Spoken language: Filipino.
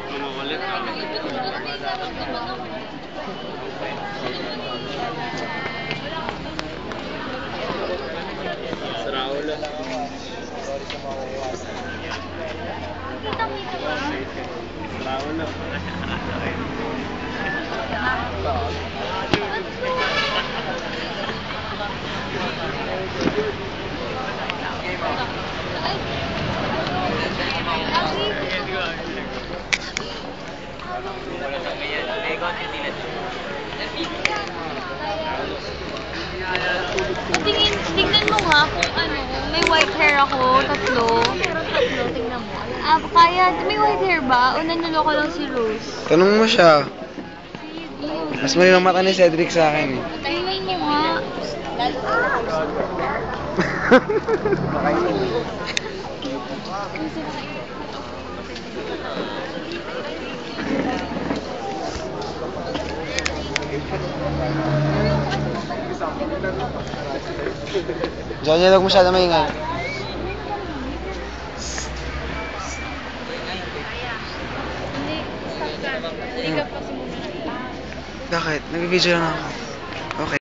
Manukulit. Saraulo. Saraulo. Tingnan mo nga kung ano, may white hair ako, tatlo. Tingnan mo. Kaya, may white hair ba? O nanloloko lang si Rose? Tanong mo siya. Mas malinang mata ni Cedric sa akin eh. Tingnan mo nga. Diyan niya lang masyado maingay. Hindi, stop ka. Halika pa sa muna. Bakit? Nag-video lang ako. Okay.